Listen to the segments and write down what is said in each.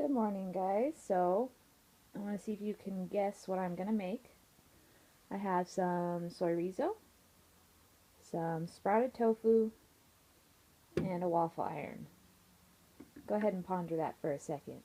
Good morning, guys. So, I want to see if you can guess what I'm going to make. I have some soy riso, some sprouted tofu, and a waffle iron. Go ahead and ponder that for a second.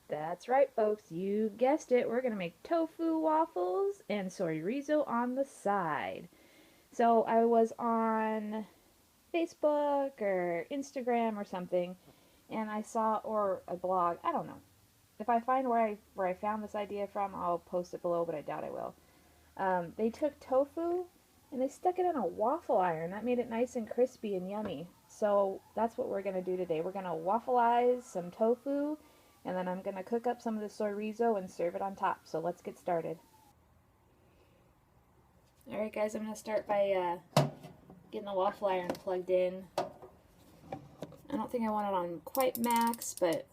That's right, folks. You guessed it. We're going to make tofu waffles and soy riso on the side. So, I was on Facebook or Instagram or something, and I saw, or a blog, I don't know. If I find where I found this idea from, I'll post it below, but I doubt I will. They took tofu and they stuck it in a waffle iron. That made it nice and crispy and yummy. So that's what we're going to do today. We're going to waffleize some tofu, and then I'm going to cook up some of the soy riso and serve it on top. So let's get started. Alright guys, I'm going to start by getting the waffle iron plugged in. I don't think I want it on quite max, but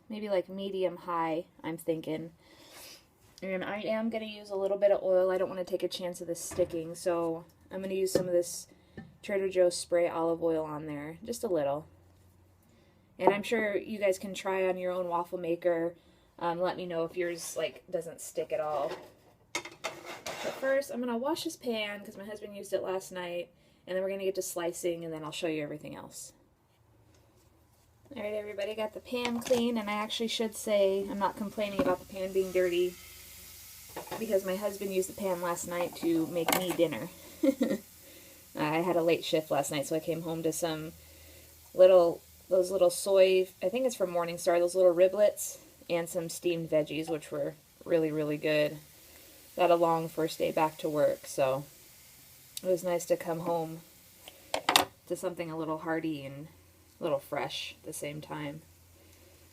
maybe like medium high, I'm thinking. And I am going to use a little bit of oil. I don't want to take a chance of this sticking, so I'm going to use some of this Trader Joe's spray olive oil on there, just a little. And I'm sure you guys can try on your own waffle maker. Let me know if yours doesn't stick at all. But first, I'm going to wash this pan because my husband used it last night, and then we're going to get to slicing, and then I'll show you everything else. Alright everybody, got the pan clean, and I actually should say I'm not complaining about the pan being dirty because my husband used the pan last night to make me dinner. I had a late shift last night, so I came home to some those little soy, I think it's from Morningstar, those little riblets, and some steamed veggies, which were really, really good. Got a long first day back to work, so it was nice to come home to something a little hearty and a little fresh at the same time.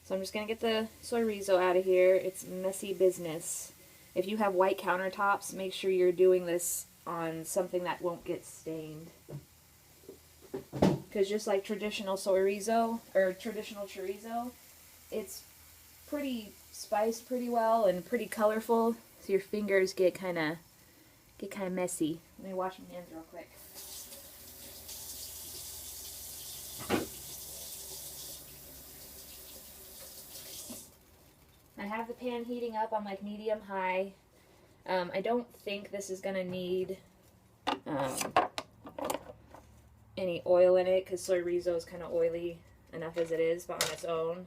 So I'm just going to get the soy riso out of here. It's messy business. If you have white countertops, make sure you're doing this on something that won't get stained. Because just like traditional soy riso, or traditional chorizo, it's pretty spiced pretty well and pretty colorful, so your fingers get kind of messy. Let me wash my hands real quick. I have the pan heating up on like medium high. I don't think this is going to need any oil in it because soy riso is kind of oily enough as it is, but on its own.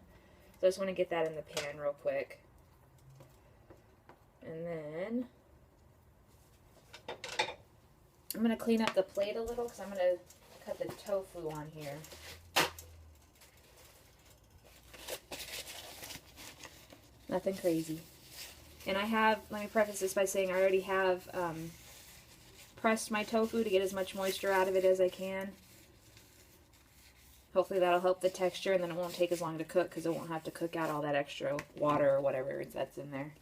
So I just want to get that in the pan real quick. And then I'm going to clean up the plate a little because I'm going to cut the tofu on here. Nothing crazy. And I have, let me preface this by saying I already have pressed my tofu to get as much moisture out of it as I can. Hopefully that'll help the texture, and then it won't take as long to cook because it won't have to cook out all that extra water or whatever that's in there.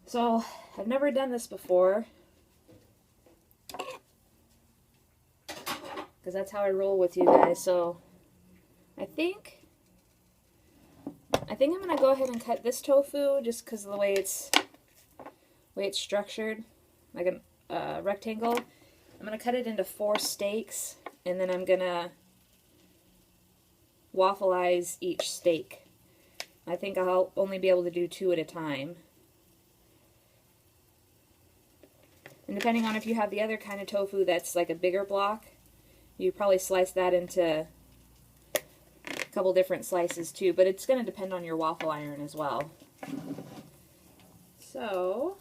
So, I've never done this before because that's how I roll with you guys. So, I think I'm going to go ahead and cut this tofu just because of the way it's structured, like a rectangle. I'm going to cut it into 4 steaks, and then I'm going to waffleize each steak. I think I'll only be able to do 2 at a time. And depending on if you have the other kind of tofu that's like a bigger block, you probably slice that into couple different slices too, but it's going to depend on your waffle iron as well. So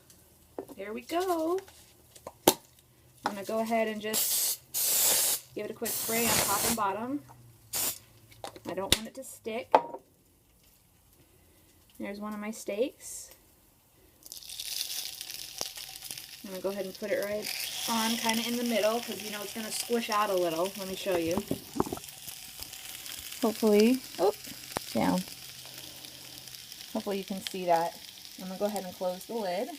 here we go. I'm going to go ahead and just give it a quick spray on top and bottom. I don't want it to stick. There's one of my steaks. I'm going to go ahead and put it right on kind of in the middle because you know it's going to squish out a little. Let me show you. Hopefully, down. Hopefully you can see that. I'm going to go ahead and close the lid.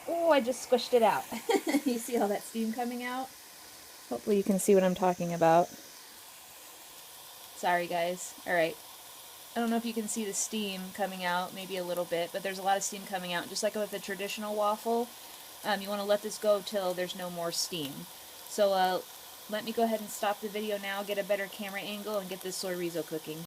Oh, I just squished it out. You see all that steam coming out? Hopefully you can see what I'm talking about. Sorry guys. Alright. I don't know if you can see the steam coming out, maybe a little bit, but there's a lot of steam coming out. Just like with the traditional waffle, you want to let this go till there's no more steam. So let me go ahead and stop the video now, get a better camera angle, and get this chorizo cooking.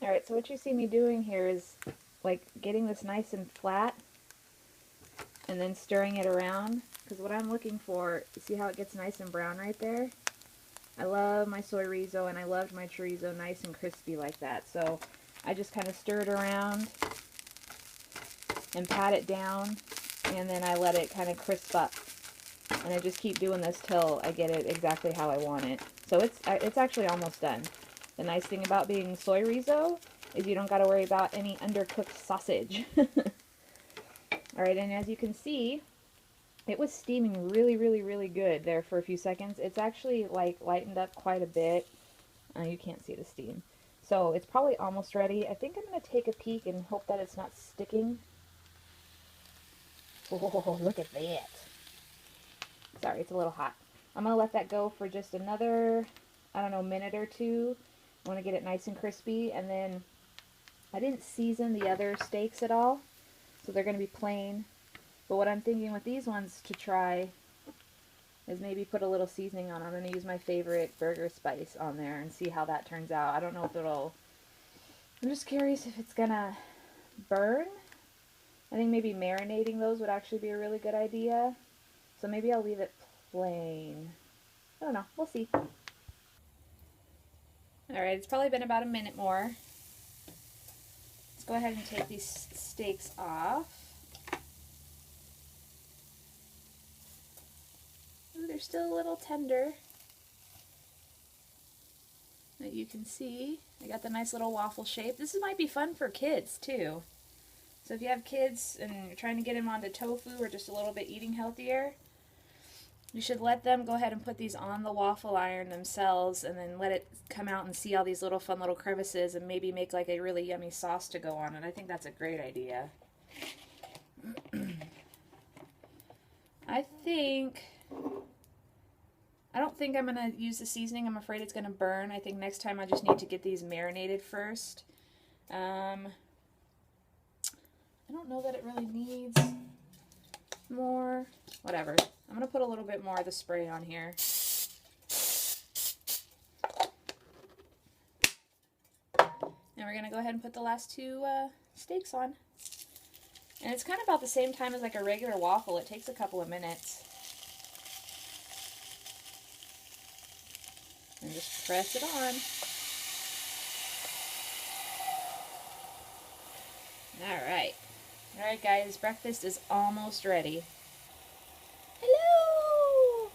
Alright, so what you see me doing here is like getting this nice and flat and then stirring it around, because what I'm looking for, see how it gets nice and brown right there? I love my chorizo, and I loved my chorizo nice and crispy like that. So I just kind of stir it around and pat it down, and then I let it kind of crisp up. And I just keep doing this till I get it exactly how I want it. So it's actually almost done. The nice thing about being chorizo is you don't got to worry about any undercooked sausage. Alright, and as you can see, it was steaming really, really, really good there for a few seconds. It's actually like lightened up quite a bit. You can't see the steam. So it's probably almost ready. I think I'm going to take a peek and hope that it's not sticking. Oh, look at that. Sorry, it's a little hot. I'm going to let that go for just another, I don't know, minute or two. I want to get it nice and crispy. And then I didn't season the other steaks at all, so they're going to be plain. But what I'm thinking with these ones to try is maybe put a little seasoning on. I'm going to use my favorite burger spice on there and see how that turns out. I don't know if it'll... I'm just curious if it's going to burn. I think maybe marinating those would actually be a really good idea. So maybe I'll leave it plain. I don't know. We'll see. Alright, it's probably been about a minute more. Let's go ahead and take these steaks off. Ooh, they're still a little tender. That you can see. I got the nice little waffle shape. This might be fun for kids too. So if you have kids and you're trying to get them onto tofu or just a little bit eating healthier, you should let them go ahead and put these on the waffle iron themselves and then let it come out and see all these little fun little crevices and maybe make like a really yummy sauce to go on it. I think that's a great idea. I don't think I'm going to use the seasoning. I'm afraid it's going to burn. I think next time I just need to get these marinated first. I don't know that it really needs more. Whatever. I'm going to put a little bit more of the spray on here. And we're going to go ahead and put the last two steaks on. And it's kind of about the same time as like a regular waffle. It takes a couple of minutes. And just press it on. Alright. Alright guys, breakfast is almost ready. Hello!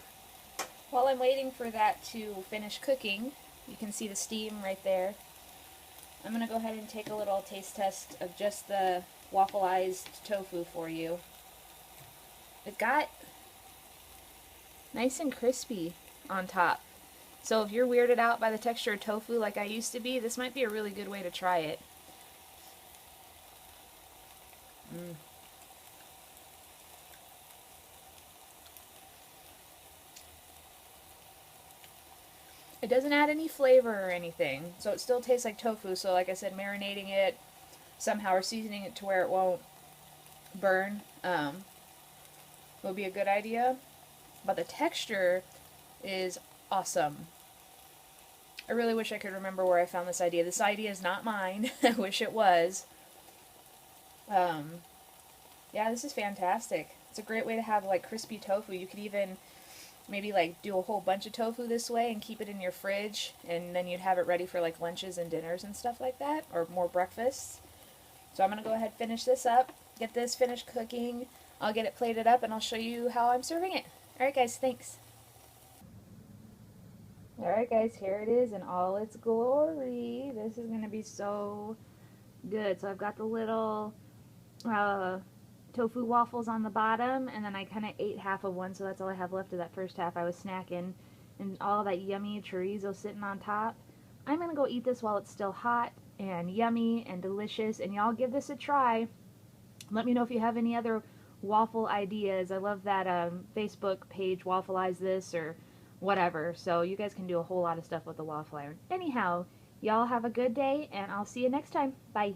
While I'm waiting for that to finish cooking, you can see the steam right there. I'm going to go ahead and take a little taste test of just the waffleized tofu for you. It got nice and crispy on top. So if you're weirded out by the texture of tofu like I used to be, this might be a really good way to try it. It doesn't add any flavor or anything, so it still tastes like tofu. So like I said, marinating it somehow or seasoning it to where it won't burn will be a good idea. But the texture is awesome. I really wish I could remember where I found this idea. This idea is not mine. I wish it was. Yeah, this is fantastic. It's a great way to have like crispy tofu. You could even maybe like do a whole bunch of tofu this way and keep it in your fridge, and then you'd have it ready for like lunches and dinners and stuff like that, or more breakfasts. So I'm going to go ahead and finish this up, get this finished cooking. I'll get it plated up and I'll show you how I'm serving it. Alright guys, thanks. Alright guys, here it is in all its glory. This is going to be so good. So I've got the little tofu waffles on the bottom, and then I kind of ate half of one, so that's all I have left of that first half. I was snacking, and all that yummy chorizo sitting on top. I'm going to go eat this while it's still hot and yummy and delicious, and y'all give this a try. Let me know if you have any other waffle ideas. I love that Facebook page, Waffleize This, or whatever. So you guys can do a whole lot of stuff with the waffle iron. Anyhow, y'all have a good day, and I'll see you next time. Bye.